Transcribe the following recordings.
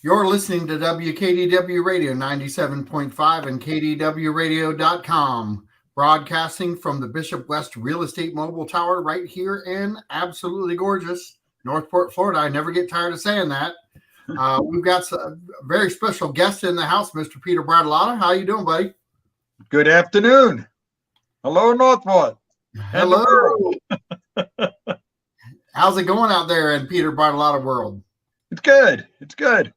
You're listening to WKDW Radio 97.5 and KDWRadio.com, broadcasting from the Bishop West Real Estate Mobile Tower right here in absolutely gorgeous Northport, Florida. I never get tired of saying that. We've got a very special guest in the house, Mr. Peter Bartolotta. How you doing, buddy? Good afternoon. Hello, Northport. Hello. How's it going out there in Peter Bartolotta world? It's good. It's good.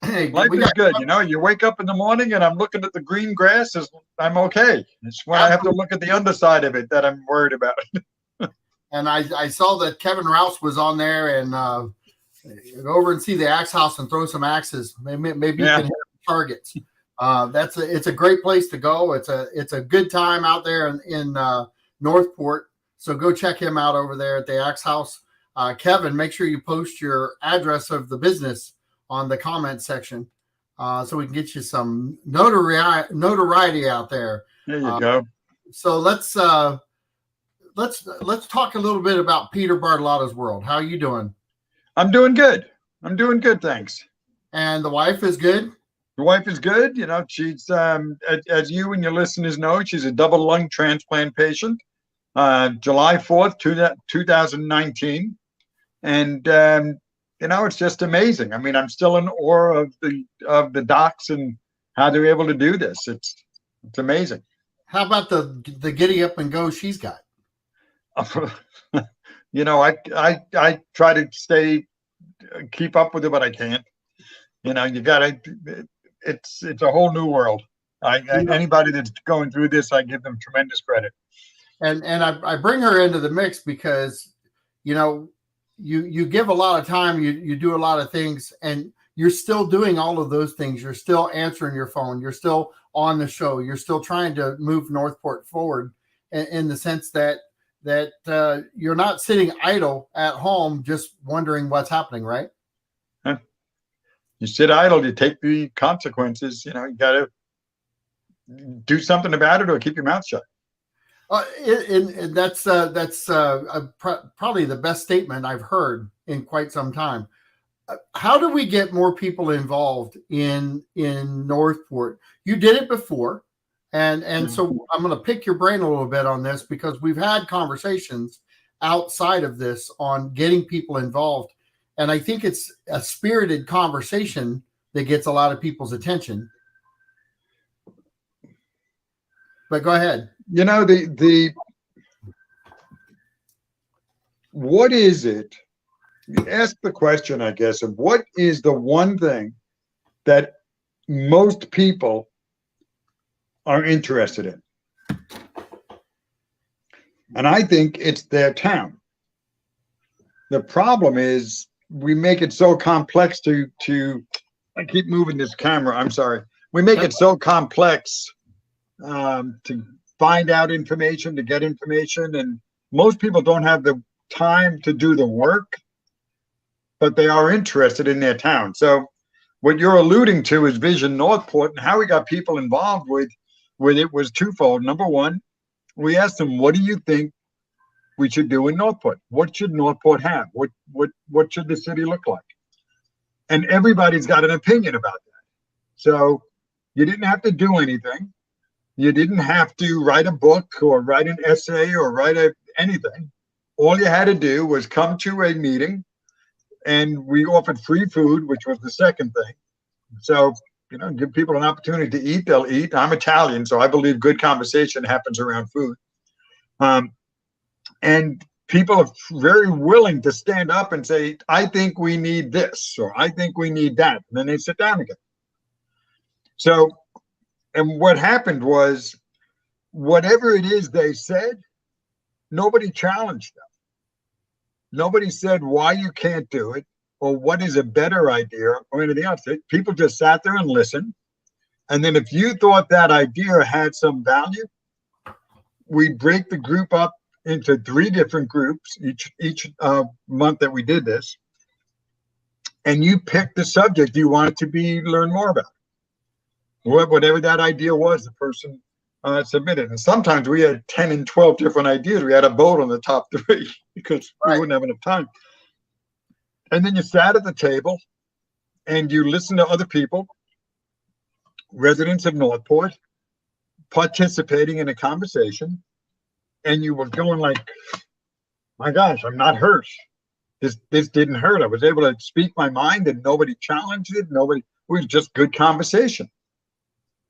Hey, Life is good. You know, you wake up in the morning and I'm looking at the green grass. I'm okay. It's when I have to look at the underside of it that I'm worried about. And I saw that Kevin Rouse was on there, and go over and see the axe house and throw some axes. Maybe you can hit targets. It's a great place to go. It's a good time out there in Northport. So go check him out over there at the axe house. Kevin, make sure you post your address of the business on the comment section, so we can get you some notoriety out there. There you go. So let's talk a little bit about Peter Bartolotta's world. How are you doing? I'm doing good. Thanks. And the wife is good? The wife is good. You know, she's as you and your listeners know, she's a double lung transplant patient. July 4th, 2019, and you know, it's just amazing. I mean, I'm still in awe of the docs and how they're able to do this. It's amazing. How about the giddy up and go she's got? You know, I try to keep up with it, but I can't. You know, you gotta. It's a whole new world. Anybody that's going through this, I give them tremendous credit. And I bring her into the mix because, you know, you give a lot of time, you do a lot of things, and you're still doing all of those things. You're still answering your phone. You're still on the show. You're still trying to move Northport forward in the sense that you're not sitting idle at home just wondering what's happening, right? Huh. You sit idle, you take the consequences. You know, you got to do something about it or keep your mouth shut. And that's probably the best statement I've heard in quite some time. How do we get more people involved in Northport? You did it before, and so I'm going to pick your brain a little bit on this because we've had conversations outside of this on getting people involved, and I think it's a spirited conversation that gets a lot of people's attention. But go ahead. You know, what is it? You ask the question, I guess, of what is the one thing that most people are interested in? And I think it's their town. The problem is we make it so complex to I keep moving this camera. I'm sorry. We make it so complex to find out information, to get information, and most people don't have the time to do the work, but they are interested in their town. So what you're alluding to is Vision Northport, and how we got people involved with it was twofold. Number one, we asked them, what do you think we should do in Northport? What should Northport have? What should the city look like? And everybody's got an opinion about that. So you didn't have to do anything. You didn't have to write a book or write an essay or write anything. All you had to do was come to a meeting, and we offered free food, which was the second thing. So, you know, give people an opportunity to eat, they'll eat. I'm Italian, so I believe good conversation happens around food. And people are very willing to stand up and say, I think we need this, or I think we need that. And then they sit down again. So, and what happened was, whatever it is they said, nobody challenged them. Nobody said why you can't do it or what is a better idea or anything else. People just sat there and listened. And then if you thought that idea had some value, we'd break the group up into 3 different groups each month that we did this. And you picked the subject you wanted to learn more about. Whatever that idea was, the person submitted. And sometimes we had 10 and 12 different ideas. We had a vote on the top 3 because we wouldn't have enough time. And then you sat at the table and you listen to other people, residents of Northport, participating in a conversation, and you were going like, my gosh, I'm not hurt. This didn't hurt. I was able to speak my mind and nobody challenged it. It was just good conversation.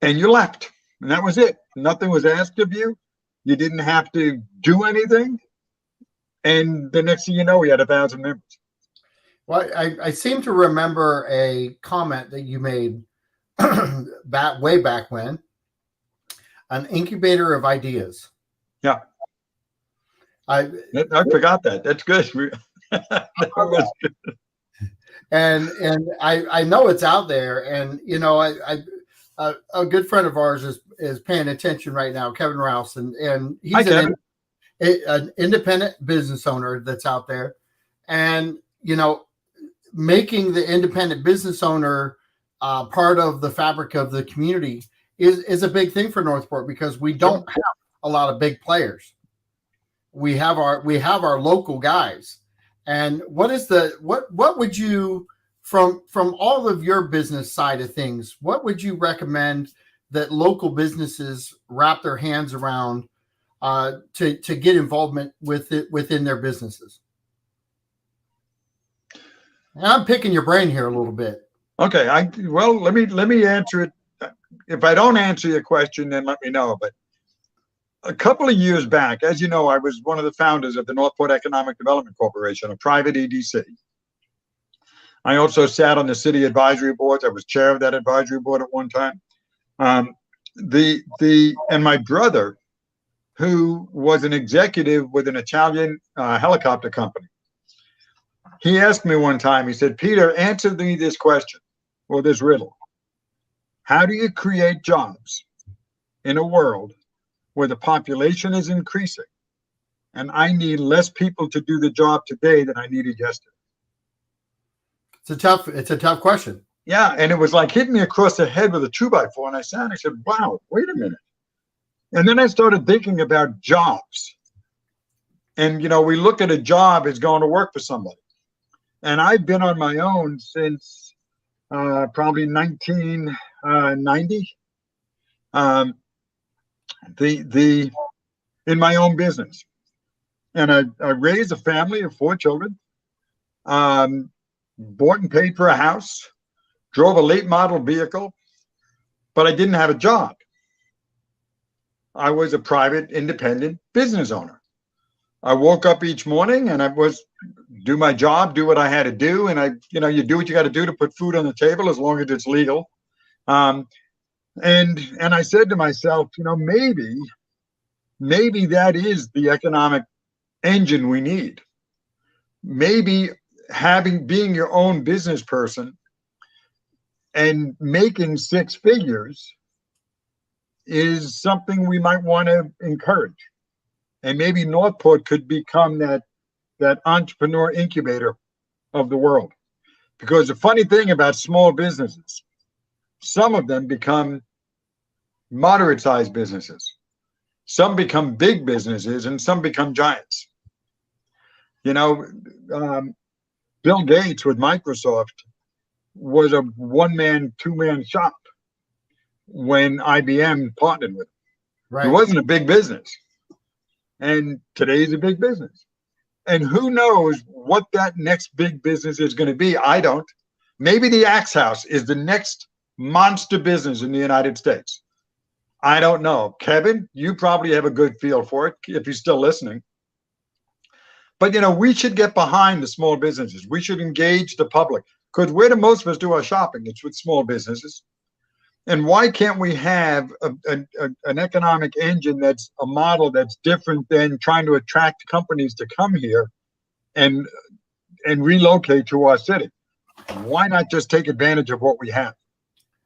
And you left. And that was it. Nothing was asked of you. You didn't have to do anything. And the next thing you know, we had 1,000 members. Well, I seem to remember a comment that you made way back when, an incubator of ideas. Yeah. I forgot that. That's good. And I know it's out there, and you know, a good friend of ours is paying attention right now, Kevin Rouse, and he's an independent business owner that's out there, and you know, making the independent business owner part of the fabric of the community is a big thing for Northport, because we don't have a lot of big players. We have our local guys. And what would you, from all of your business side of things, what would you recommend that local businesses wrap their hands around to get involvement within their businesses? And I'm picking your brain here a little bit. Okay. Let me answer it. If I don't answer your question, then let me know. But a couple of years back, as you know, I was one of the founders of the Northport Economic Development Corporation, a private EDC. I also sat on the city advisory boards. I was chair of that advisory board at one time. And my brother, who was an executive with an Italian helicopter company, he asked me one time, he said, Peter, answer me this question, or this riddle. How do you create jobs in a world where the population is increasing and I need less people to do the job today than I needed yesterday? It's a tough question. Yeah. And it was like hitting me across the head with a 2x4. And I sat and I said, wow, wait a minute. And then I started thinking about jobs. And, you know, we look at a job as going to work for somebody. And I've been on my own since probably 1990. In my own business. And I raised a family of 4 children, bought and paid for a house, drove a late model vehicle, but I didn't have a job. I was a private independent business owner. I woke up each morning and I was do my job, do what I had to do. And you do what you got to do to put food on the table as long as it's legal. And I said to myself, you know, maybe that is the economic engine we need. Maybe being your own business person and making 6 figures is something we might want to encourage. And maybe Northport could become that entrepreneur incubator of the world. Because the funny thing about small businesses, some of them become moderate-sized businesses. Some become big businesses and some become giants. You know, Bill Gates with Microsoft was a 1-man, 2-man shop when IBM partnered with him. Right. It wasn't a big business. And today is a big business. And who knows what that next big business is going to be? I don't. Maybe the Axe House is the next monster business in the United States. I don't know. Kevin, you probably have a good feel for it if you're still listening. But, you know, we should get behind the small businesses. We should engage the public, because where do most of us do our shopping? It's with small businesses. And why can't we have an economic engine that's a model that's different than trying to attract companies to come here and relocate to our city? Why not just take advantage of what we have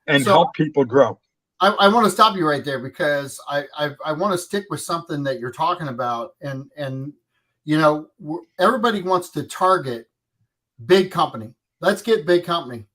and help people grow? I want to stop you right there, because I want to stick with something that you're talking about. And you know, everybody wants to target big company. Let's get big company.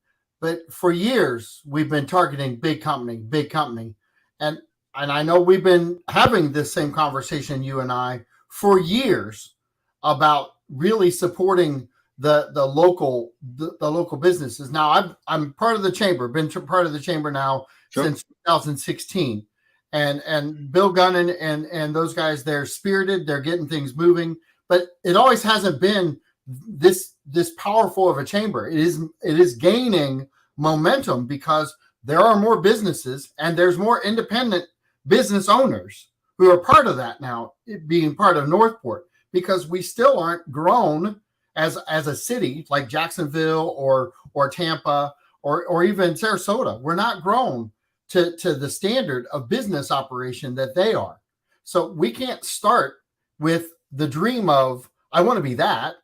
But for years, we've been targeting big company. And I know we've been having this same conversation, you and I, for years, about really supporting the local businesses. Now I'm part of the chamber, been part of the chamber now since 2016, and Bill Gunnan and those guys, they're spirited, they're getting things moving, but it always hasn't been this powerful of a chamber. It is gaining momentum because there are more businesses and there's more independent business owners who are part of that now, being part of Northport, because we still aren't grown as a city like Jacksonville or Tampa or even Sarasota. We're not grown to the standard of business operation that they are. So we can't start with the dream of, I want to be that,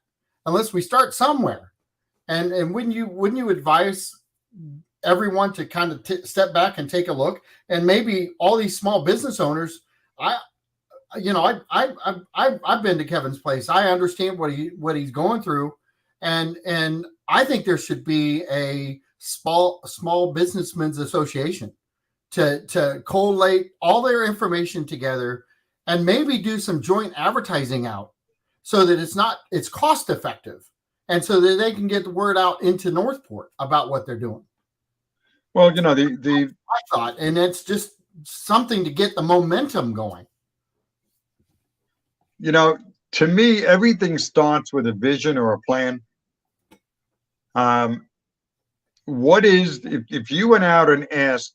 unless we start somewhere. And wouldn't you advise everyone to kind of step back and take a look? And maybe all these small business owners, I've been to Kevin's place. I understand what he's going through, and I think there should be a small businessmen's association to collate all their information together and maybe do some joint advertising out so that it's cost effective, and so that they can get the word out into Northport about what they're doing. Well, the I thought, and it's just something to get the momentum going. To me, everything starts with a vision or a plan. What is, if you went out and asked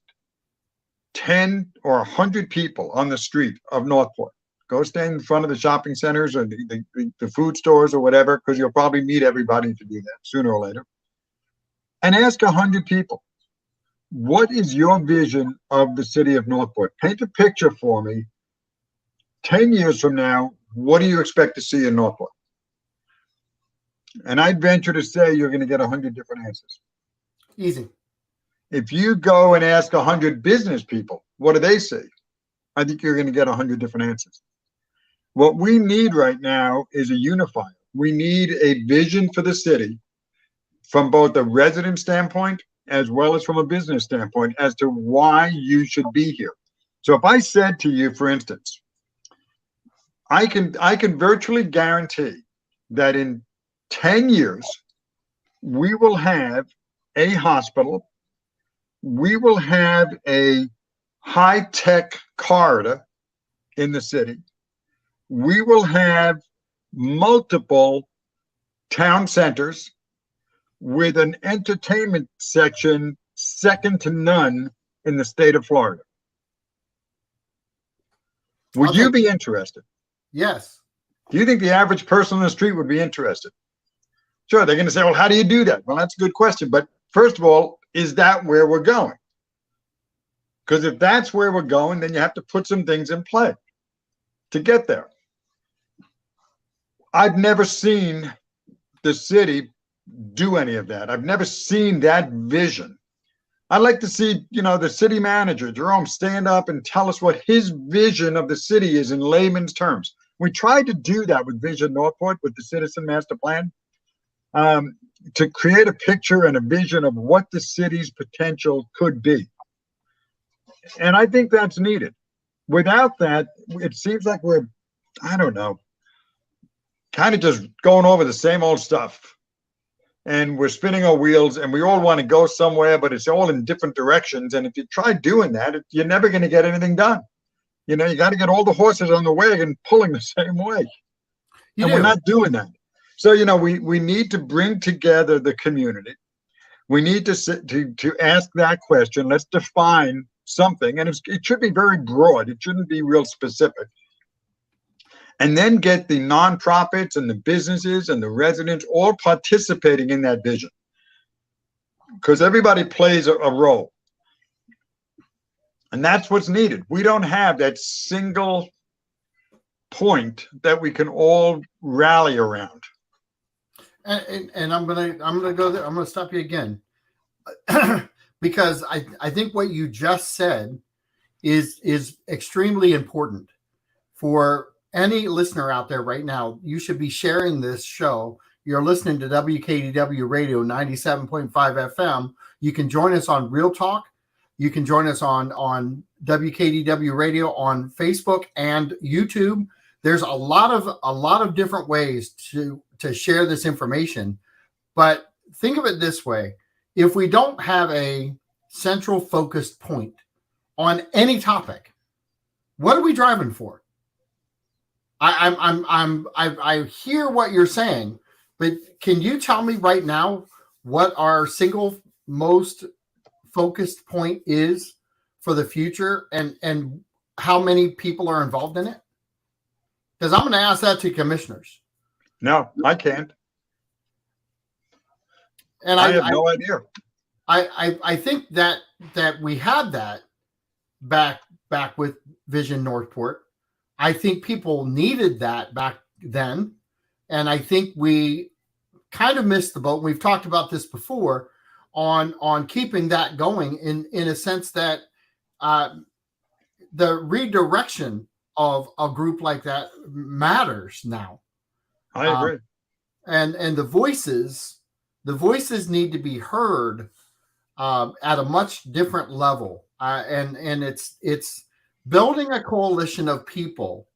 10 or 100 people on the street of Northport, go stand in front of the shopping centers or the food stores or whatever, because you'll probably meet everybody to do that sooner or later, and ask 100 people, what is your vision of the city of Northport? Paint a picture for me. 10 years from now, what do you expect to see in Northport? And I'd venture to say you're going to get 100 different answers. Easy. If you go and ask 100 business people, what do they say? I think you're going to get 100 different answers. What we need right now is a unifier. We need a vision for the city from both a resident standpoint as well as from a business standpoint as to why you should be here. So if I said to you, for instance, I can virtually guarantee that in 10 years, we will have a hospital, we will have a high-tech corridor in the city, we will have multiple town centers with an entertainment section second to none in the state of Florida. Would you be interested? Yes. Do you think the average person on the street would be interested? Sure, they're going to say, well, how do you do that? Well, that's a good question. But first of all, is that where we're going? Because if that's where we're going, then you have to put some things in play to get there. I've never seen the city do any of that. I've never seen that vision. I'd like to see, the city manager, Jerome, stand up and tell us what his vision of the city is in layman's terms. We tried to do that with Vision Northport, with the Citizen Master Plan, to create a picture and a vision of what the city's potential could be. And I think that's needed. Without that, it seems like we're, I don't know, kind of just going over the same old stuff. And we're spinning our wheels, and we all want to go somewhere, but it's all in different directions. And if you try doing that, you're never going to get anything done. You got to get all the horses on the wagon pulling the same way. We're not doing that. So, we need to bring together the community. We need to ask that question. Let's define something. And it should be very broad. It shouldn't be real specific. And then get the nonprofits and the businesses and the residents all participating in that vision. Because everybody plays a role. And that's what's needed. We don't have that single point that we can all rally around. And I'm gonna go there. I'm gonna stop you again. Because I think what you just said is extremely important for any listener out there right now. You should be sharing this show. You're listening to WKDW Radio 97.5 FM. You can join us on Real Talk. You can join us on WKDW Radio on Facebook and YouTube. There's a lot of different ways to share this information But think of it this way. If we don't have a central focused point on any topic, what are we driving for? I hear what you're saying, but can you tell me right now what our single most focused point is for the future, and how many people are involved in it? Because I'm going to ask that to commissioners. No, I can't. And I have no idea. I think that we had that back with Vision Northport. I think people needed that back then, and I think we kind of missed the boat. We've talked about this before on keeping that going in a sense that the redirection of a group like that matters now. I agree. And the voices need to be heard at a much different level. And it's building a coalition of people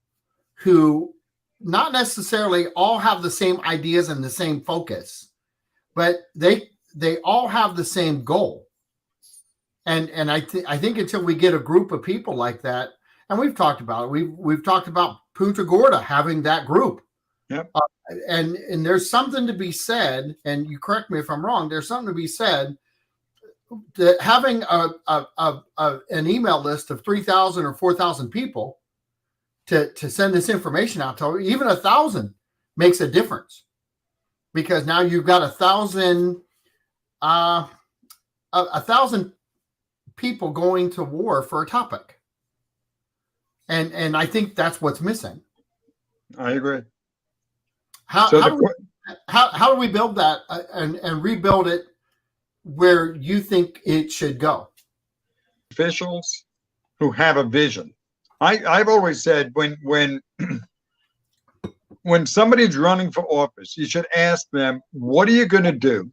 who not necessarily all have the same ideas and the same focus, but they all have the same goal. And I think until we get a group of people like that, and we've talked about it, we've talked about Punta Gorda having that group. Yep. And there's something to be said, and you correct me if I'm wrong, there's something to be said that having an email list of 3,000 or 4,000 people to send this information out to, even 1,000 makes a difference, because now you've got 1,000 people going to war for a topic, and I think that's what's missing. I agree. How do we build that and rebuild it where you think it should go? Officials who have a vision. I've always said when somebody's running for office, you should ask them, what are you going to do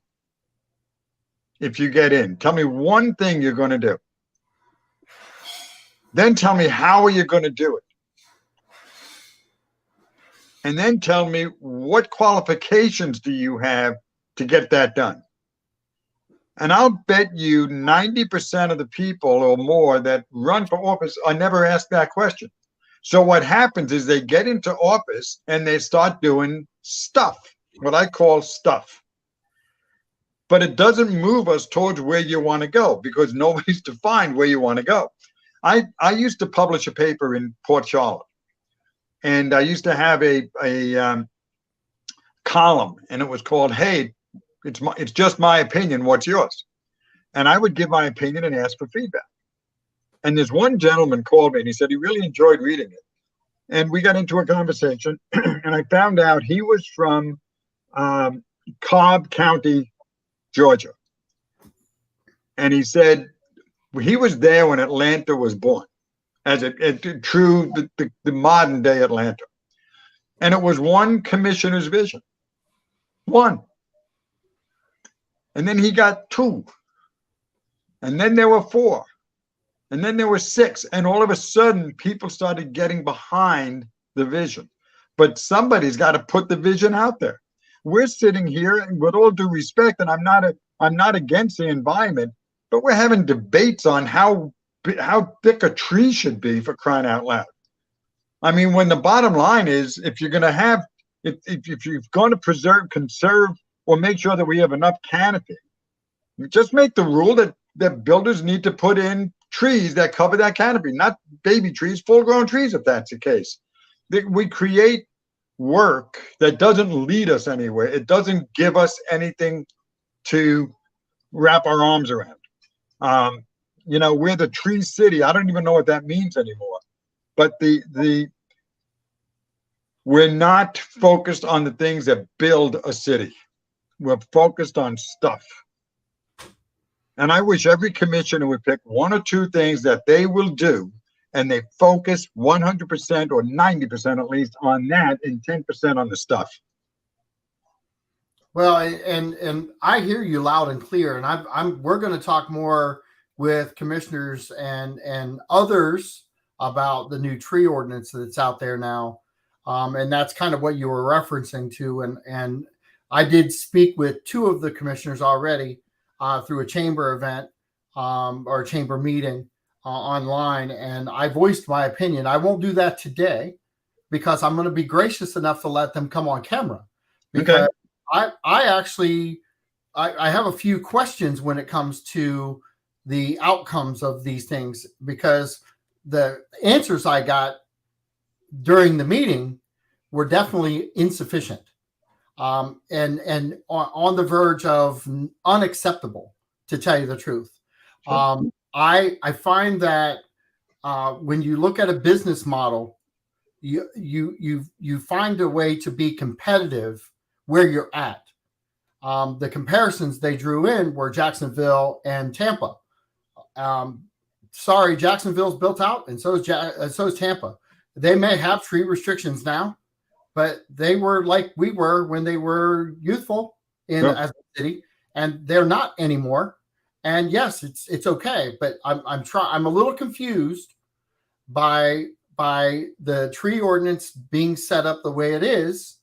if you get in? Tell me one thing you're going to do. Then tell me, how are you going to do it? And then tell me, what qualifications do you have to get that done? And I'll bet you 90% of the people or more that run for office are never asked that question. So what happens is they get into office and they start doing stuff, what I call stuff. But it doesn't move us towards where you want to go, because nobody's defined where you want to go. I used to publish a paper in Port Charlotte. And I used to have a column, and it was called, "Hey, it's just my opinion. What's yours?" And I would give my opinion and ask for feedback. And this one gentleman called me, and he said he really enjoyed reading it. And we got into a conversation, and I found out he was from Cobb County, Georgia. And he said he was there when Atlanta was born, as the modern day Atlanta. And it was one commissioner's vision. One. And then he got 2. And then there were 4. And then there were 6. And all of a sudden, people started getting behind the vision. But somebody's got to put the vision out there. We're sitting here, and with all due respect, and I'm not against the environment, but we're having debates on how thick a tree should be, for crying out loud. I mean, when the bottom line is, if you're going to if you're going to conserve, or make sure that we have enough canopy, just make the rule that builders need to put in trees that cover that canopy, not baby trees, full-grown trees, if that's the case. We create work that doesn't lead us anywhere. It doesn't give us anything to wrap our arms around. We're the tree city. I don't even know what that means anymore. But we're not focused on the things that build a city. We're focused on stuff. And I wish every commissioner would pick 1 or 2 things that they will do, and they focus 100% or 90% at least on that, and 10% on the stuff. Well, and I hear you loud and clear, and we're going to talk more with commissioners and others about the new tree ordinance that's out there now, and that's kind of what you were referencing to, and I did speak with 2 of the commissioners already through a chamber event or a chamber meeting online, and I voiced my opinion. I won't do that today because I'm going to be gracious enough to let them come on camera, because I actually have a few questions when it comes to the outcomes of these things, because the answers I got during the meeting were definitely insufficient, and on the verge of unacceptable, to tell you the truth. Sure. I find that when you look at a business model, you find a way to be competitive where you're at. The comparisons they drew in were Jacksonville and Tampa. Sorry, Jacksonville's built out, and so is Tampa. They may have tree restrictions now, but they were like we were when they were youthful as a city, and they're not anymore. And yes, it's okay, but I'm a little confused by the tree ordinance being set up the way it is,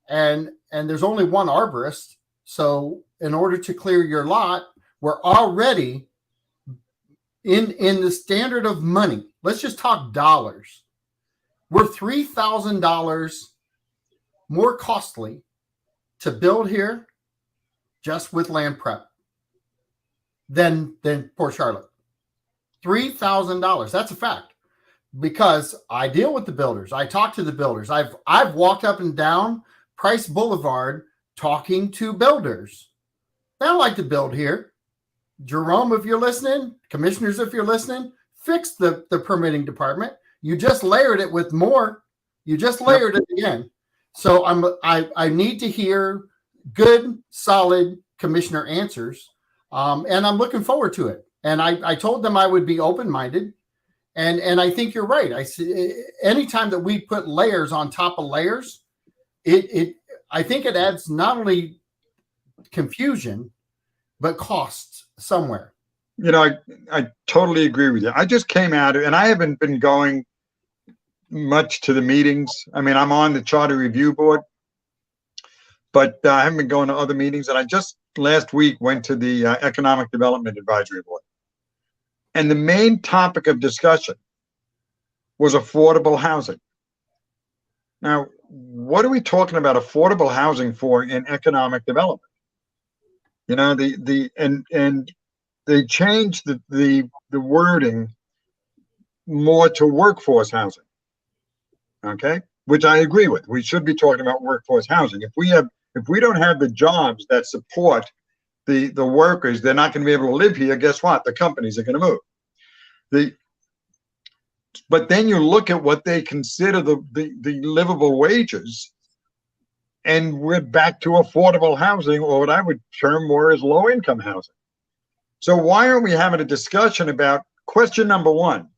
and there's only one arborist. So in order to clear your lot, we're already in the standard of money. Let's just talk dollars. We're $3,000 more costly to build here just with land prep than Port Charlotte. $3,000. That's a fact, because I deal with the builders. I talk to the builders. I've walked up and down Price Boulevard talking to builders. They don't like to build here. Jerome, if you're listening, commissioners, if you're listening, fix the permitting department. You just layered it with more. You just layered it again. So I need to hear good, solid commissioner answers, and I'm looking forward to it. And I told them I would be open-minded, and I think you're right. I see anytime that we put layers on top of layers, I think it adds not only confusion but costs somewhere. You know, I totally agree with you. I just came out, and I haven't been going much to the meetings. I mean, I'm on the Charter Review Board, but I haven't been going to other meetings. And I just last week went to the Economic Development Advisory Board. And the main topic of discussion was affordable housing. Now, what are we talking about affordable housing for in economic development? You know, and they changed the wording more to workforce housing. Okay, which I agree with. We should be talking about workforce housing. If we don't have the jobs that support the workers, they're not going to be able to live here. Guess what? The companies are going to move. But then you look at what they consider the livable wages, and we're back to affordable housing, or what I would term more as low income housing. So why aren't we having a discussion about question number one?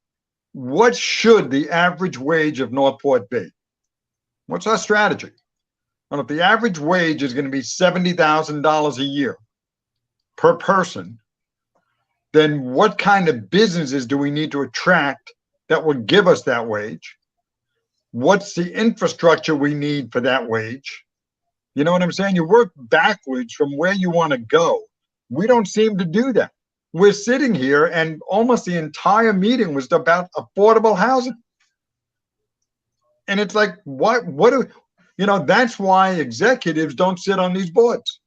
What should the average wage of Northport be? What's our strategy? Well, if the average wage is going to be $70,000 a year per person, then what kind of businesses do we need to attract that would give us that wage? What's the infrastructure we need for that wage? You know what I'm saying? You work backwards from where you want to go. We don't seem to do that. We're sitting here, and almost the entire meeting was about affordable housing. And it's like, what do, you know, that's why executives don't sit on these boards.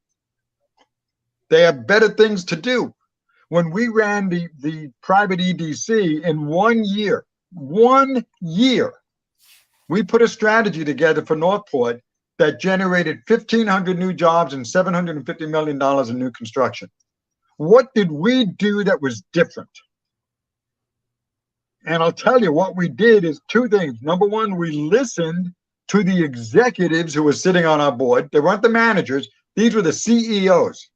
They have better things to do. When we ran the private EDC in 1 year, we put a strategy together for Northport that generated 1,500 new jobs and $750 million in new construction. What did we do that was different? And I'll tell you what we did is 2 things. Number one, we listened to the executives who were sitting on our board. They weren't the managers. These were the CEOs,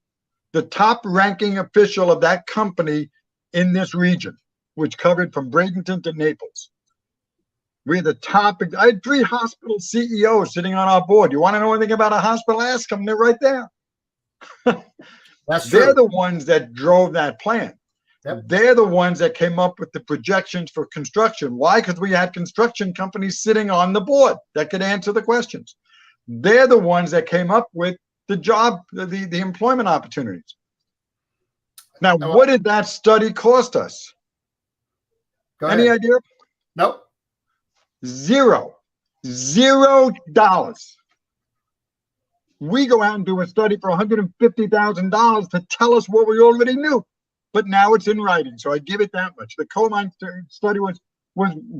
the top ranking official of that company in this region, which covered from Bradenton to Naples. We're the top. I had 3 hospital CEOs sitting on our board. You want to know anything about a hospital? Ask them. They're right there. That's true. They're the ones that drove that plan. Yep. They're the ones that came up with the projections for construction. Why? Because we had construction companies sitting on the board that could answer the questions. They're the ones that came up with the employment opportunities. Now, Oh, what did that study cost us? Any idea? Nope. $0. We go out and do a study for $150,000 to tell us what we already knew, but now it's in writing. So I give it that much. The coal mine study was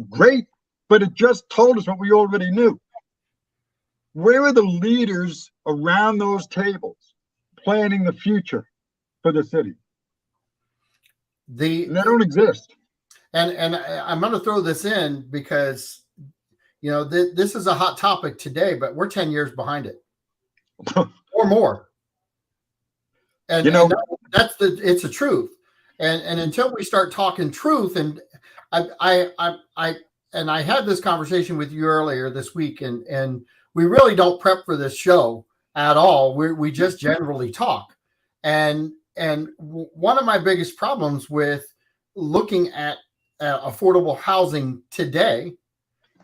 great, but it just told us what we already knew. Where are the leaders around those tables planning the future for the city? They don't exist. And I'm going to throw this in because, you know, this is a hot topic today, but we're 10 years behind it or more. And, you know, it's a truth. And until we start talking truth, and I had this conversation with you earlier this week, and we really don't prep for this show at all. We just generally talk. And one of my biggest problems with looking at affordable housing today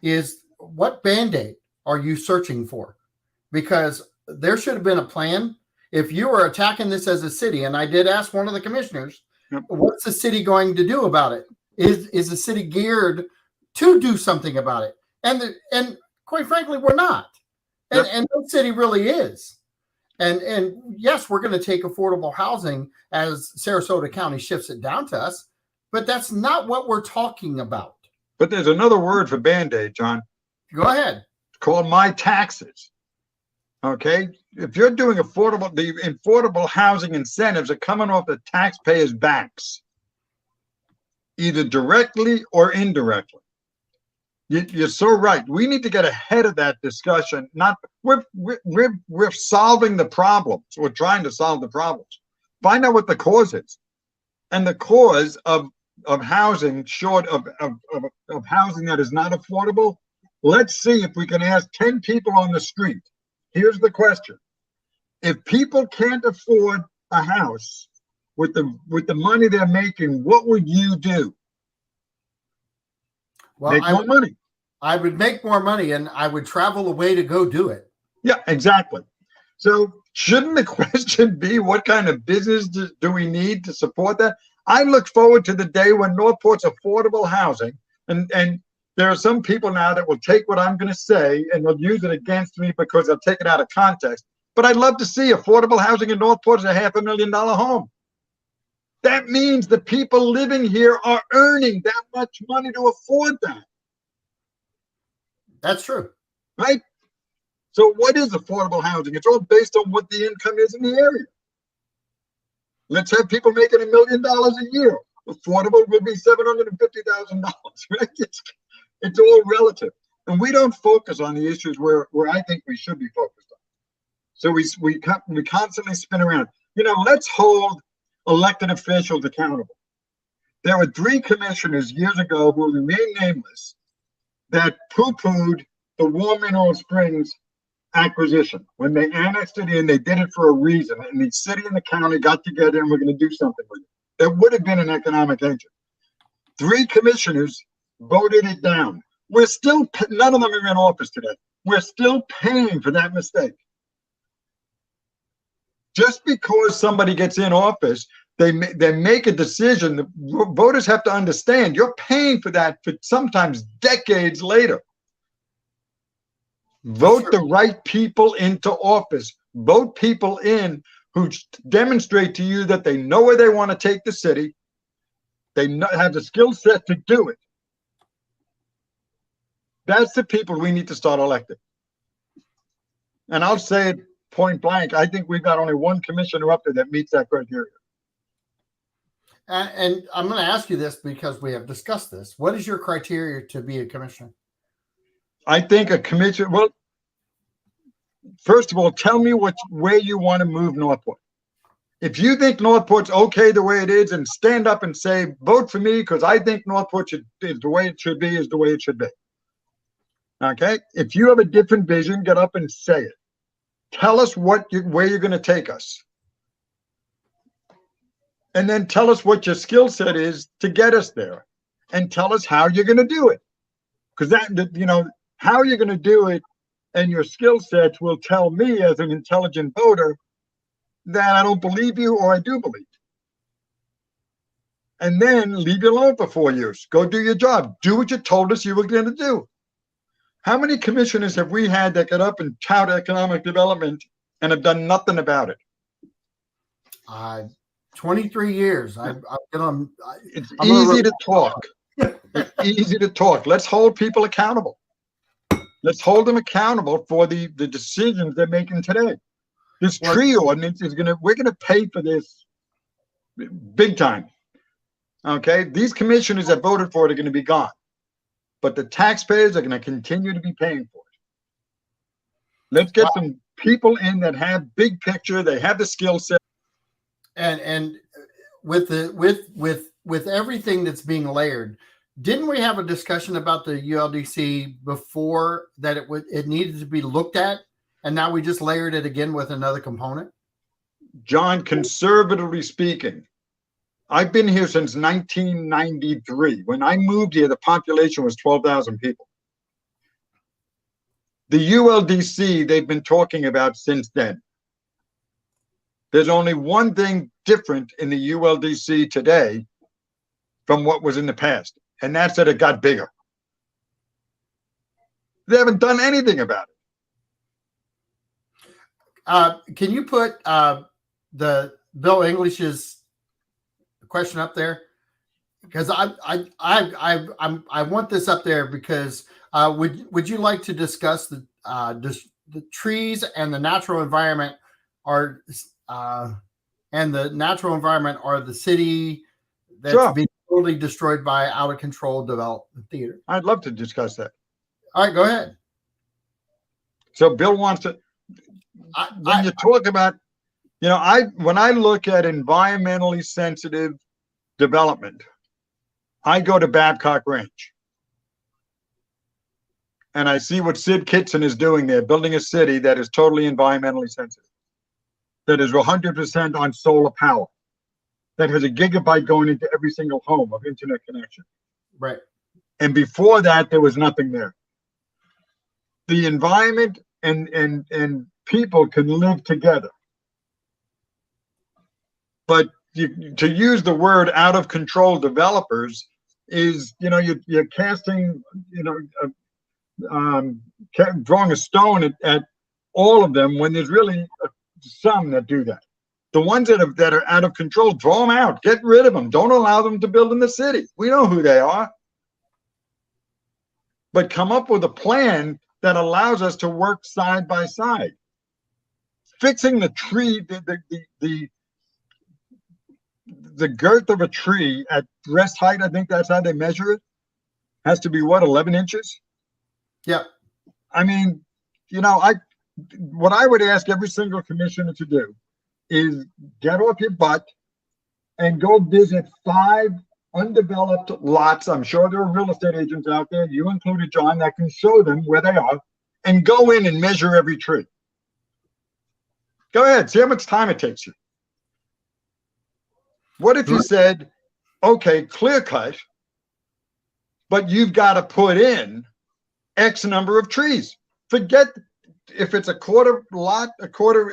is, what Band-Aid are you searching for? Because there should have been a plan. If you were attacking this as a city, and I did ask one of the commissioners, what's the city going to do about it? Is the city geared to do something about it? And quite frankly, we're not. And no city really is. And yes, we're going to take affordable housing as Sarasota County shifts it down to us, but that's not what we're talking about. But there's another word for Band-Aid, John. Go ahead. It's called my taxes. Okay? If you're doing the affordable housing incentives are coming off the taxpayers' backs, either directly or indirectly. You're so right. We need to get ahead of that discussion. We're solving the problems. We're trying to solve the problems. Find out what the cause is, and the cause of housing short of housing that is not affordable. Let's see if we can ask 10 people on the street. Here's the question: if people can't afford a house with the money they're making, what would you do? Well, make more money. I would make more money, and I would travel away to go do it. Yeah, exactly. So shouldn't the question be, what kind of business do we need to support that? I look forward to the day when Northport's affordable housing, and there are some people now that will take what I'm going to say and they'll use it against me because they'll take it out of context. But I'd love to see affordable housing in Northport is a $500,000 home. That means the people living here are earning that much money to afford that. That's true. Right? So what is affordable housing? It's all based on what the income is in the area. Let's have people making $1 million a year. Affordable will be $750,000, right? It's all relative. And we don't focus on the issues where I think we should be focused on. So we constantly spin around. You know, let's hold elected officials accountable. There were 3 commissioners years ago who remain nameless that poo-pooed the War Mineral Springs acquisition. When they annexed it in, they did it for a reason. And the city and the county got together and we're going to do something with it. It would have been an economic engine. 3 commissioners voted it down. We're still, none of them are in office today. We're still paying for that mistake. Just because somebody gets in office, they make a decision. The voters have to understand you're paying for that for sometimes decades later. Vote the right people into office. Vote people in who demonstrate to you that they know where they want to take the city. They have the skill set to do it. That's the people we need to start electing. And I'll say it point blank, I think we've got only 1 commissioner up there that meets that criteria. And I'm going to ask you this because we have discussed this. What is your criteria to be a commissioner? I think a commissioner, well, first of all, tell me where you want to move Northport. If you think Northport's okay the way it is, and stand up and say, vote for me because I think Northport is the way it should be, is the way it should be. Okay? If you have a different vision, get up and say it. Tell us where you're going to take us. And then tell us what your skill set is to get us there. And tell us how you're going to do it. Because that, you know, how you're going to do it and your skill sets will tell me as an intelligent voter that I don't believe you or I do believe. And then leave you alone for 4 years. Go do your job. Do what you told us you were going to do. How many commissioners have we had that got up and tout economic development and have done nothing about it? 23 years. It's easy to talk. It's easy to talk. Let's hold people accountable. Let's hold them accountable for the decisions they're making today. This tree ordinance we're gonna pay for this big time. Okay, these commissioners that voted for it are gonna be gone, but the taxpayers are gonna continue to be paying for it. Let's get some people in that have big picture. They have the skill set. And with everything that's being layered, didn't we have a discussion about the ULDC before that it needed to be looked at, and now we just layered it again with another component? John, conservatively speaking, I've been here since 1993. When I moved here, the population was 12,000 people. The ULDC they've been talking about since then. There's only one thing different in the ULDC today from what was in the past, and that's that it got bigger. They haven't done anything about it. Can you put the Bill English's question up there? Because I want this up there because would you like to discuss the trees and the natural environment are the city that's being totally destroyed by out of control development theater? I'd love to discuss that. All right, go ahead. So Bill wants to. When you talk about, when I look at environmentally sensitive development, I go to Babcock Ranch. And I see what Sid Kitson is doing there, building a city that is totally environmentally sensitive, that is 100% on solar power, that has a gigabyte going into every single home of internet connection. Right. And before that, there was nothing there. The environment and people can live together. But to use the word out of control developers is, you're casting, drawing a stone at all of them when there's really some that do that. The ones that are out of control, draw them out, get rid of them. Don't allow them to build in the city. We know who they are. But come up with a plan that allows us to work side by side. Fixing the tree, the girth of a tree at breast height, I think that's how they measure it, has to be 11 inches? Yeah. I mean, what I would ask every single commissioner to do is get off your butt and go visit 5 undeveloped lots. I'm sure there are real estate agents out there, you included, John, that can show them where they are, and go in and measure every tree. Go ahead, see how much time it takes you. What if you said, okay, clear cut, but you've got to put in X number of trees. Forget if it's a quarter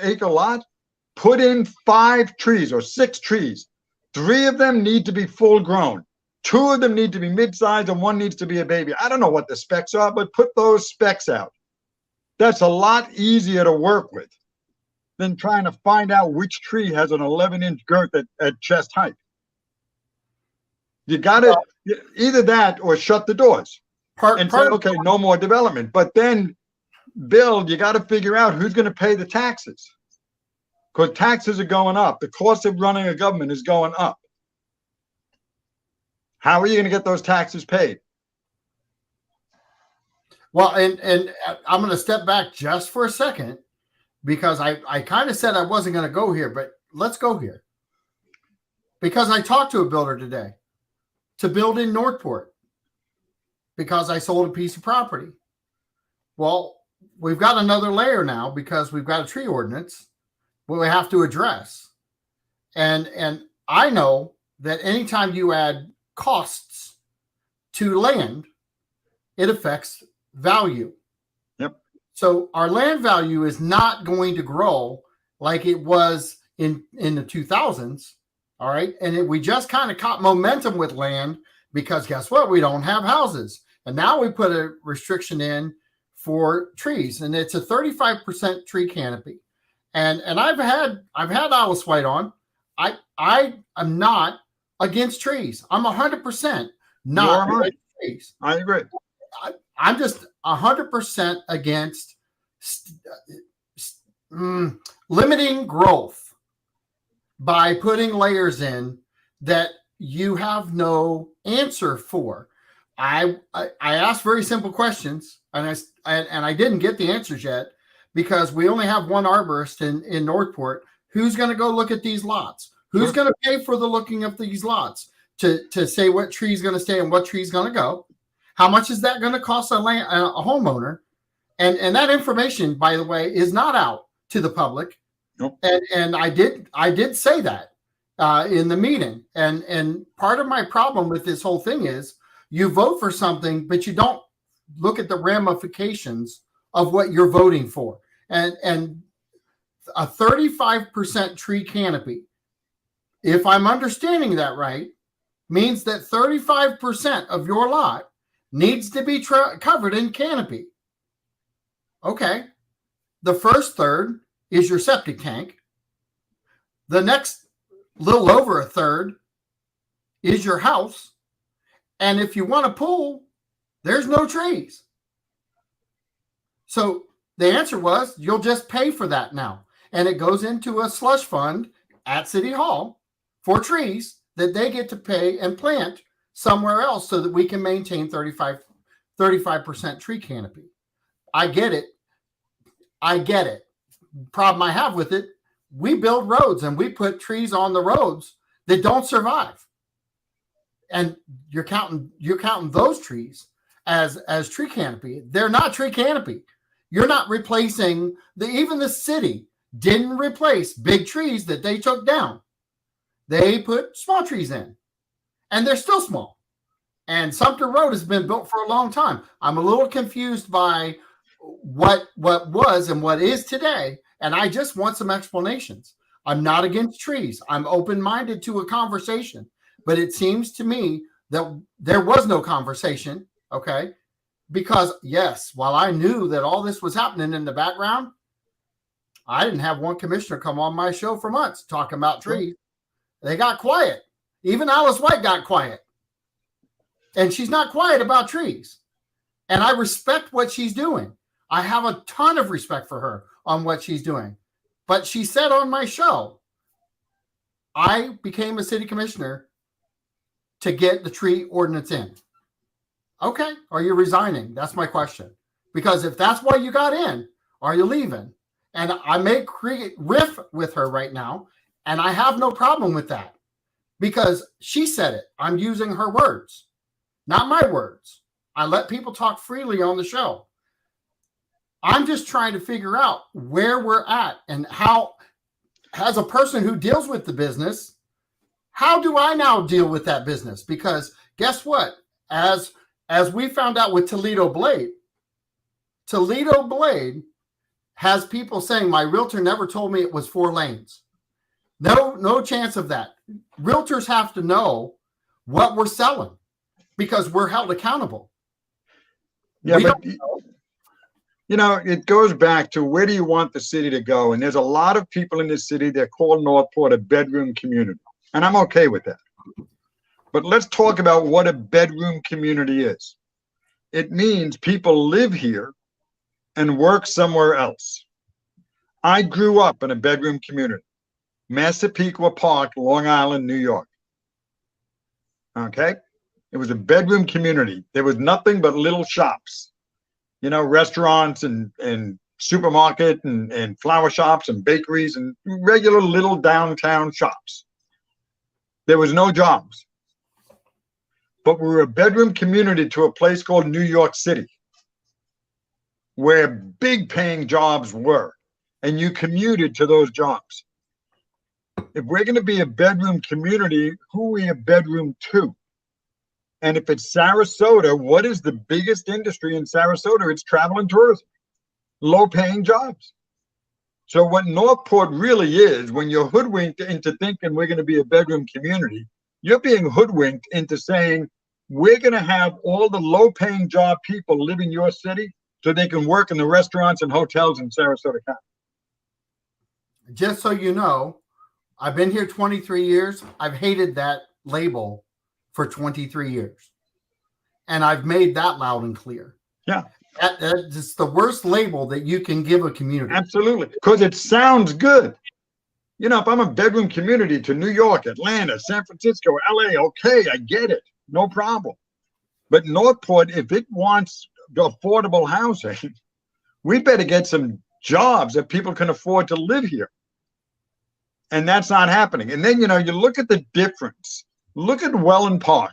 acre lot, put in 5 trees or 6 trees. 3 of them need to be full grown. 2 of them need to be mid-sized and 1 needs to be a baby. I don't know what the specs are, but put those specs out. That's a lot easier to work with than trying to find out which tree has an 11-inch girth at chest height. You got to either that or shut the doors and say, okay, no more development. But then, Bill, you got to figure out who's going to pay the taxes, because taxes are going up. The cost of running a government is going up. How are you going to get those taxes paid? Well, and I'm going to step back just for a second, because I kind of said I wasn't going to go here, but let's go here. Because I talked to a builder today to build in Northport because I sold a piece of property. Well, we've got another layer now because we've got a tree ordinance what we have to address. And I know that anytime you add costs to land, it affects value. Yep. So our land value is not going to grow like it was in the 2000s. All right. And we just kind of caught momentum with land because guess what? We don't have houses. And now we put a restriction in for trees, and it's a 35% tree canopy. And I've had Alice White on. I am not against trees. I'm 100% not against trees. I agree. I'm just 100% against limiting growth by putting layers in that you have no answer for. I asked very simple questions, and I didn't get the answers yet because we only have one arborist in Northport. Who's going to go look at these lots? Who's going to pay for the looking of these lots to say what tree is going to stay and what tree is going to go? How much is that going to cost a homeowner? And that information, by the way, is not out to the public. Nope. And I did say that in the meeting. And part of my problem with this whole thing is you vote for something, but you don't look at the ramifications of what you're voting for. And a 35% tree canopy, if I'm understanding that right, means that 35% of your lot needs to be covered in canopy. Okay. The first third is your septic tank. The next little over a third is your house. And if you want a pool, there's no trees. So the answer was you'll just pay for that now. And it goes into a slush fund at City Hall for trees that they get to pay and plant somewhere else so that we can maintain 35% tree canopy. I get it. Problem I have with it, we build roads and we put trees on the roads that don't survive. And you're counting those trees as tree canopy. They're not tree canopy. You're not replacing even the city didn't replace big trees that they took down. They put small trees in, and they're still small. And Sumter Road has been built for a long time. I'm a little confused by what was and what is today, and I just want some explanations. I'm not against trees. I'm open-minded to a conversation, but it seems to me that there was no conversation, okay? Because, yes, while I knew that all this was happening in the background, I didn't have one commissioner come on my show for months talking about trees. They got quiet. Even Alice White got quiet. And she's not quiet about trees. And I respect what she's doing. I have a ton of respect for her on what she's doing. But she said on my show, I became a city commissioner to get the tree ordinance in. Okay. Are you resigning? That's my question. Because if that's why you got in, are you leaving? And I may riff with her right now, and I have no problem with that because she said it. I'm using her words, not my words. I let people talk freely on the show. I'm just trying to figure out where we're at and how, as a person who deals with the business, how do I now deal with that business? Because guess what? As we found out with Toledo Blade has people saying my realtor never told me it was 4 lanes. No chance of that. Realtors have to know what we're selling because we're held accountable. Yeah, but it goes back to where do you want the city to go? And there's a lot of people in this city that call Northport a bedroom community. And I'm okay with that. But let's talk about what a bedroom community is. It means people live here and work somewhere else. I grew up in a bedroom community, Massapequa Park, Long Island, New York. Okay? It was a bedroom community. There was nothing but little shops, restaurants and supermarket and flower shops and bakeries and regular little downtown shops. There was no jobs. But we were a bedroom community to a place called New York City, where big paying jobs were, and you commuted to those jobs. If we're going to be a bedroom community, who are we a bedroom to? And if it's Sarasota, what is the biggest industry in Sarasota? It's travel and tourism. low-paying jobs. So what Northport really is, when you're hoodwinked into thinking we're going to be a bedroom community, you're being hoodwinked into saying we're going to have all the low-paying job people live in your city so they can work in the restaurants and hotels in Sarasota County. Just so you know, I've been here 23 years. I've hated that label for 23 years. And I've made that loud and clear. Yeah. That's the worst label that you can give a community. Absolutely. Because it sounds good. You know, if I'm a bedroom community to New York, Atlanta, San Francisco, LA, okay, I get it. No problem. But Northport, if it wants affordable housing, we better get some jobs that people can afford to live here. And that's not happening. And then, you know, you look at the difference. Look at Welland Park.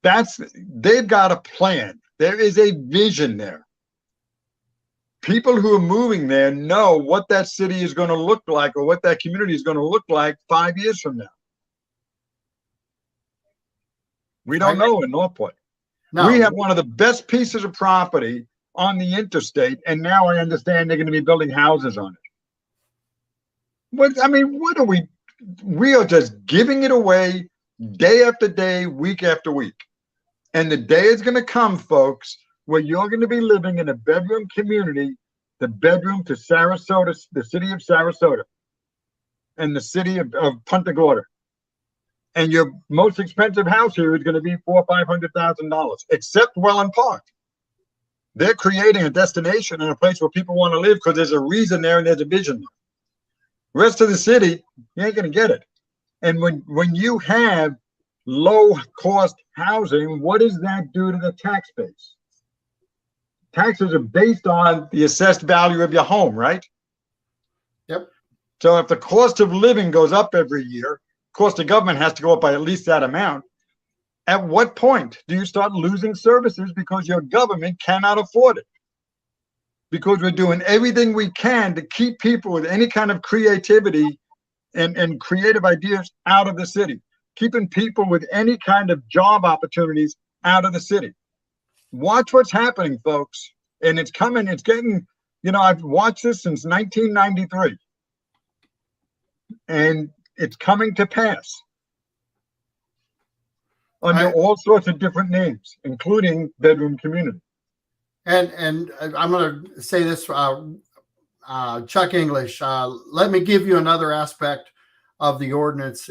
They've got a plan. There is a vision there. People who are moving there know what that city is going to look like or what that community is going to look like 5 years from now. We don't know in Northport. No. We have one of the best pieces of property on the interstate, and now I understand they're going to be building houses on it. What are we? We are just giving it away day after day, week after week. And the day is going to come, folks, where you're going to be living in a bedroom community, the bedroom to Sarasota, the city of Sarasota, and the city of Punta Gorda. And your most expensive house here is going to be $400,000 or $500,000, except Welland Park. They're creating a destination and a place where people want to live because there's a reason there and there's a vision there. Rest of the city, you ain't going to get it. And when you have low-cost housing, what does that do to the tax base? Taxes are based on the assessed value of your home, right? Yep. So if the cost of living goes up every year, cost of government has to go up by at least that amount. At what point do you start losing services because your government cannot afford it? Because we're doing everything we can to keep people with any kind of creativity and creative ideas out of the city, keeping people with any kind of job opportunities out of the city. Watch what's happening, folks. And it's coming, it's getting, you know, I've watched this since 1993. And it's coming to pass under all sorts of different names, including bedroom community. And I'm going to say this, Chuck English. Let me give you another aspect of the ordinance.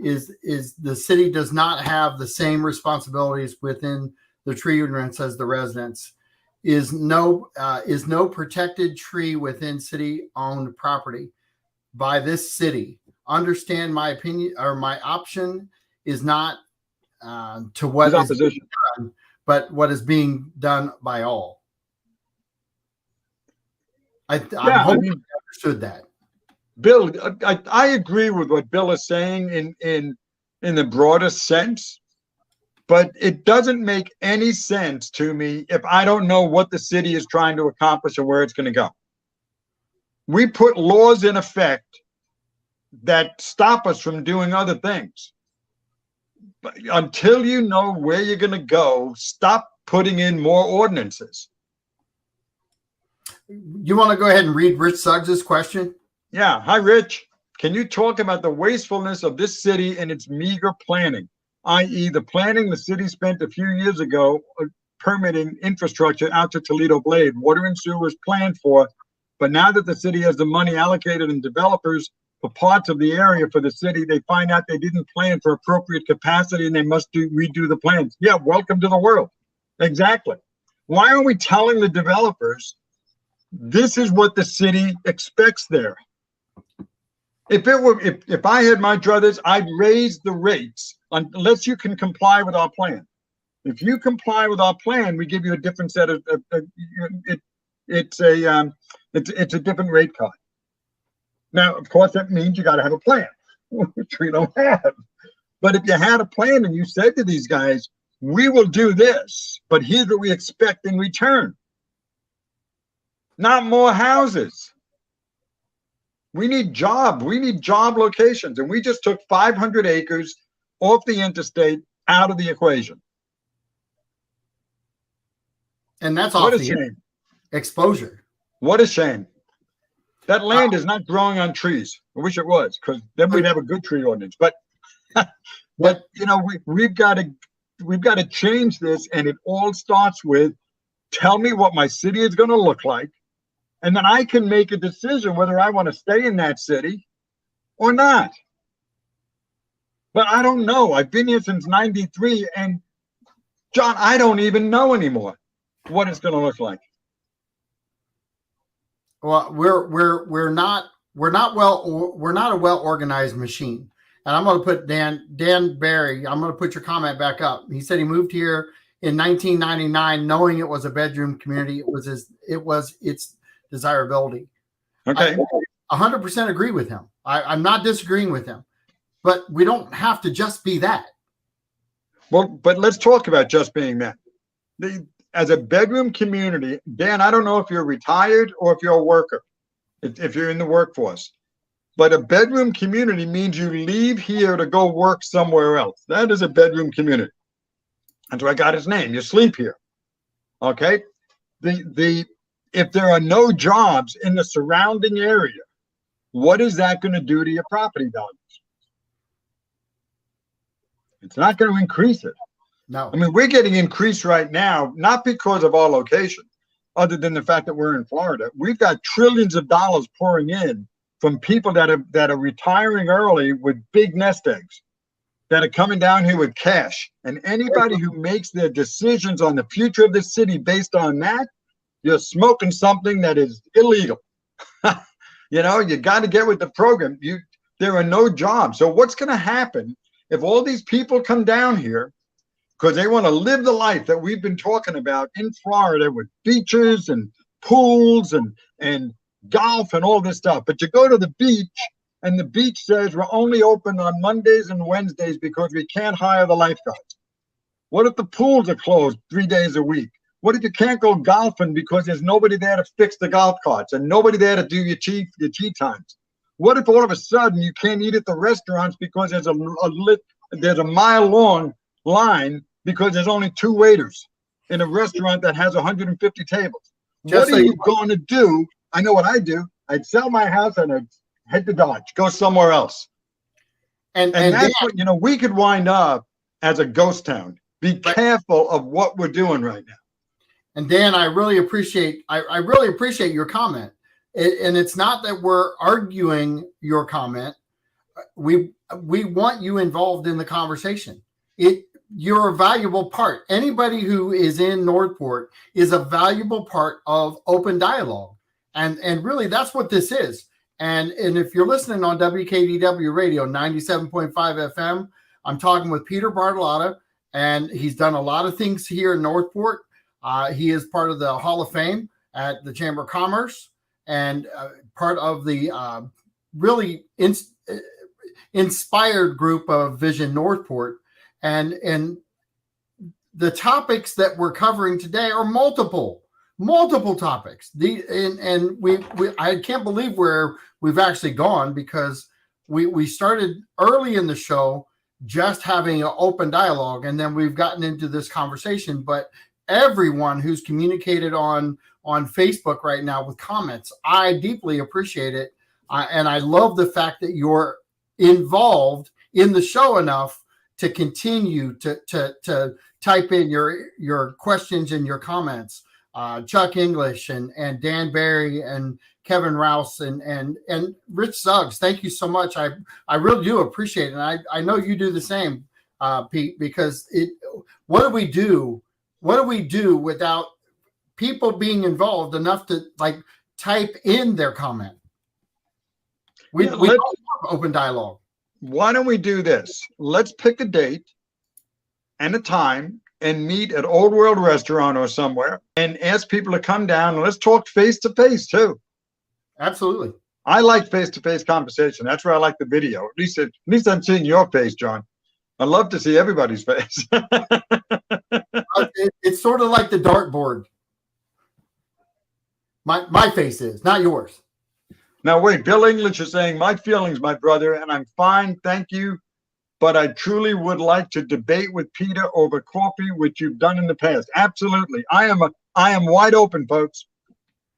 Is the city does not have the same responsibilities within the tree ordinance as the residents. Is no protected tree within city-owned property by this city. Understand my opinion, or my option is not to what is being done, but what is being done by all. I hope you understood that. Bill, I agree with what Bill is saying in the broadest sense, but it doesn't make any sense to me if I don't know what the city is trying to accomplish and where it's going to go. We put laws in effect that stop us from doing other things. But until you know where you're going to go, stop putting in more ordinances. You want to go ahead and read Rich Suggs' question? Yeah. Hi, Rich. Can you talk about the wastefulness of this city and its meager planning, i.e. the planning the city spent a few years ago permitting infrastructure out to Toledo Blade? Water and sewer was planned for, but now that the city has the money allocated and developers for parts of the area for the city, they find out they didn't plan for appropriate capacity and they must redo the plans. Yeah, welcome to the world. Exactly. Why are we telling the developers this is what the city expects there? If I had my druthers, I'd raise the rates unless you can comply with our plan. If you comply with our plan, we give you a different set of it's a different rate card. Now, of course, that means you got to have a plan, which we don't have. But if you had a plan and you said to these guys, we will do this, but here's what we expect in return. Not more houses. We need job locations. And we just took 500 acres off the interstate out of the equation. And that's off the interstate. exposure. What a shame. That land is not growing on trees. I wish it was, because then we'd have a good tree ordinance. But but you know, we've got to change this, and it all starts with tell me what my city is going to look like, and then I can make a decision whether I want to stay in that city or not. But I don't know. I've been here since '93, and John, I don't even know anymore what it's going to look like. Well, we're not a well organized machine. And I'm going to put Dan Barry. I'm going to put your comment back up. He said he moved here in 1999, knowing it was a bedroom community. It was its desirability. Okay, I 100% agree with him. I'm not disagreeing with him, but we don't have to just be that. Well, but let's talk about just being that. As a bedroom community, Dan, I don't know if you're retired or if you're a worker, if you're in the workforce, but a bedroom community means you leave here to go work somewhere else. That is a bedroom community. That's why I got his name. You sleep here. Okay. If there are no jobs in the surrounding area, what is that going to do to your property values? It's not going to increase it. No. I mean, we're getting increased right now, not because of our location, other than the fact that we're in Florida. We've got trillions of dollars pouring in from people that are retiring early with big nest eggs, that are coming down here with cash. And anybody who makes their decisions on the future of the city based on that, you're smoking something that is illegal. You know, you got to get with the program. There are no jobs. So what's going to happen if all these people come down here because they want to live the life that we've been talking about in Florida with beaches and pools and golf and all this stuff? But you go to the beach and the beach says we're only open on Mondays and Wednesdays because we can't hire the lifeguards. What if the pools are closed 3 days a week? What if you can't go golfing because there's nobody there to fix the golf carts and nobody there to do your tea times? What if all of a sudden you can't eat at the restaurants because there's a mile-long line because there's only 2 waiters in a restaurant that has 150 tables? What are you going to do? I know what I do. I'd sell my house and I'd head to Dodge, go somewhere else. And that's what, you know, we could wind up as a ghost town. Be careful of what we're doing right now. And Dan, I really appreciate your comment. And it's not that we're arguing your comment. We want you involved in the conversation. You're a valuable part. Anybody who is in Northport is a valuable part of open dialogue. And really that's what this is. And if you're listening on WKDW radio 97.5 FM, I'm talking with Peter Bartolotta, and he's done a lot of things here in Northport. He is part of the Hall of Fame at the Chamber of Commerce and part of the really inspired group of Vision Northport. And the topics that we're covering today are multiple topics. I can't believe where we've actually gone, because we started early in the show just having an open dialogue, and then we've gotten into this conversation. But everyone who's communicated on Facebook right now with comments, I deeply appreciate it. And I love the fact that you're involved in the show enough to continue to type in your questions and your comments. Chuck English and Dan Barry and Kevin Rouse and Rich Suggs, thank you so much. I really do appreciate it. And I know you do the same, Pete, because what do we do without people being involved enough to type in their comment? We don't have open dialogue. Why don't we do this? Let's pick a date and a time and meet at Old World Restaurant or somewhere and ask people to come down, and let's talk face to face too. Absolutely. I like face to face conversation. That's where I like the video. At least I'm seeing your face, John. I love to see everybody's face. It's sort of like the dartboard. My face is, not yours. Now wait, Bill English is saying, my feelings, my brother, and I'm fine, thank you. But I truly would like to debate with Peter over coffee, which you've done in the past. Absolutely. I am wide open, folks.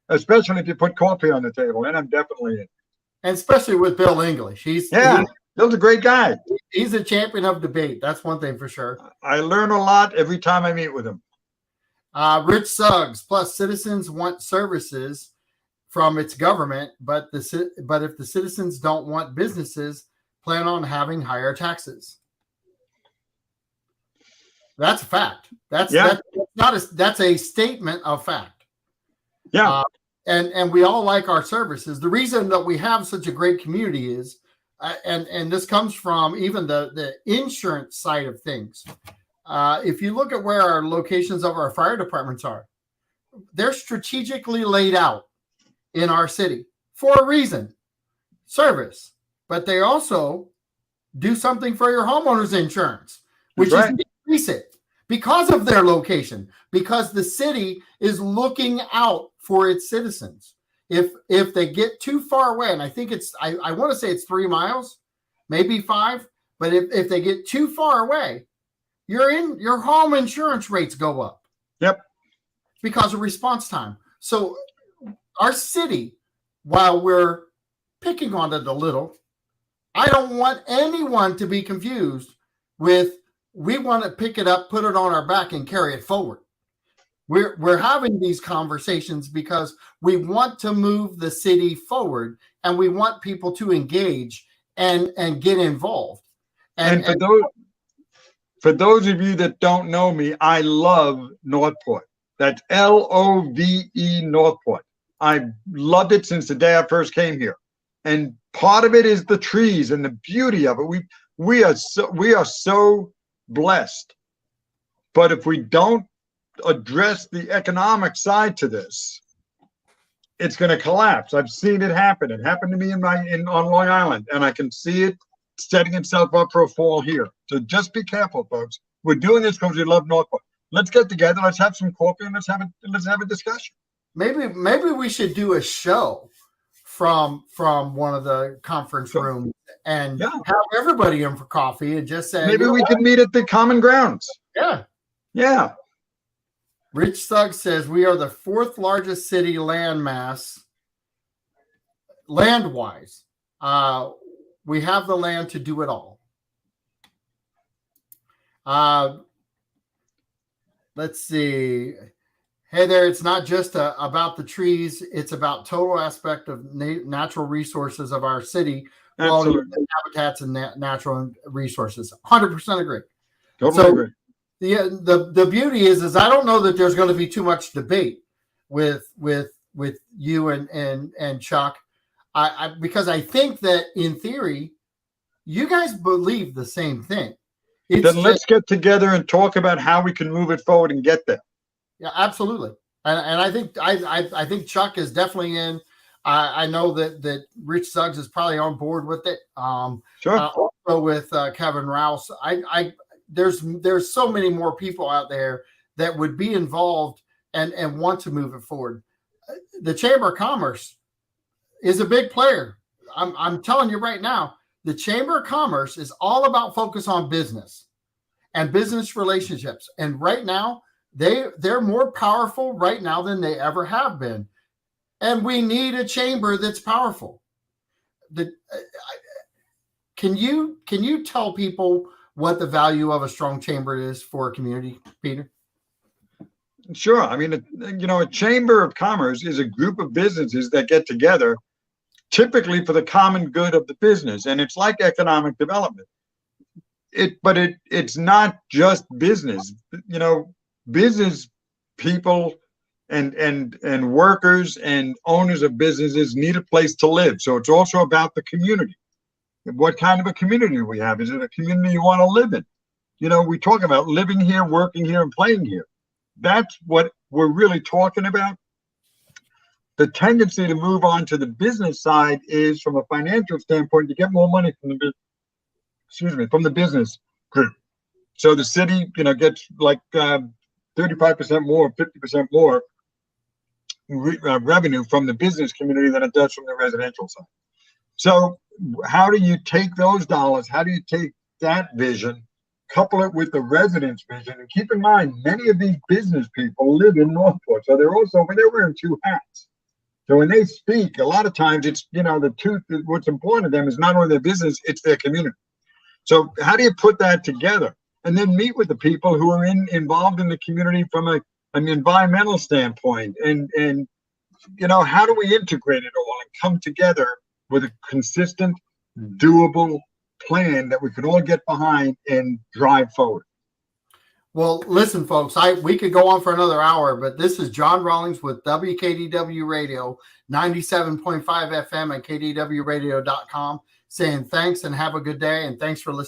especially if you put coffee on the table, and I'm definitely in. And especially with Bill English. Bill's a great guy. He's a champion of debate. That's one thing for sure. I learn a lot every time I meet with him. Rich Suggs, plus citizens want services from its government, but if the citizens don't want businesses, plan on having higher taxes. That's a fact. That's a statement of fact. Yeah. And we all like our services. The reason that we have such a great community is, and this comes from even the insurance side of things. If you look at where our locations of our fire departments are, they're strategically laid out in our city for a reason, service, but they also do something for your homeowner's insurance, which is increase it because of their location, because the city is looking out for its citizens. If they get too far away, and I think I want to say it's 3 miles, maybe 5, but if they get too far away, your home insurance rates go up. Yep. Because of response time. So our city, while we're picking on it a little, I don't want anyone to be confused with we want to pick it up, put it on our back, and carry it forward. We're having these conversations because we want to move the city forward, and we want people to engage and get involved. And for those of you that don't know me, I love Northport. That's Love Northport. I loved it since the day I first came here. And part of it is the trees and the beauty of it. We are so blessed. But if we don't address the economic side to this, it's going to collapse. I've seen it happen. It happened to me on Long Island, and I can see it setting itself up for a fall here. So just be careful, folks. We're doing this because we love Northport. Let's get together. Let's have some coffee and let's have a discussion. Maybe we should do a show from one of the conference rooms and have everybody in for coffee and just say maybe we could meet at the common grounds. Yeah. Rich Suggs says we are the 4th largest city landmass land-wise. We have the land to do it all. Let's see. Hey there, it's not just about the trees. It's about total aspect of natural resources of our city, quality habitats and natural resources. 100% agree. Totally agree. The beauty is I don't know that there's going to be too much debate with you and Chuck. Because I think that in theory, you guys believe the same thing. Then let's get together and talk about how we can move it forward and get there. Yeah, absolutely. And I think Chuck is definitely in. I know that Rich Suggs is probably on board with it. Sure. Also with Kevin Rouse, there's so many more people out there that would be involved and want to move it forward. The Chamber of Commerce is a big player. I'm telling you right now, the Chamber of Commerce is all about focus on business and business relationships. And right now, they're more powerful right now than they ever have been. And we need a chamber that's powerful. Can you tell people what the value of a strong chamber is for a community, Peter? Sure. I mean, a Chamber of Commerce is a group of businesses that get together typically for the common good of the business. And it's like economic development. But it's not just business. Business people and workers and owners of businesses need a place to live. So it's also about the community. What kind of a community we have? Is it a community you want to live in? We talk about living here, working here, and playing here. That's what we're really talking about. The tendency to move on to the business side is, from a financial standpoint, to get more money from the business group. So the city, gets like 35% more, 50% more revenue from the business community than it does from the residential side. So how do you take those dollars? How do you take that vision, couple it with the residents' vision? And keep in mind, many of these business people live in Northport, so they're wearing 2 hats. So when they speak, a lot of times it's, what's important to them is not only their business, it's their community. So how do you put that together and then meet with the people who are involved in the community from an environmental standpoint? And how do we integrate it all and come together with a consistent, doable plan that we could all get behind and drive forward? Well, listen, folks, we could go on for another hour, but this is John Rawlings with WKDW Radio, 97.5 FM and KDWradio.com, saying thanks and have a good day. And thanks for listening.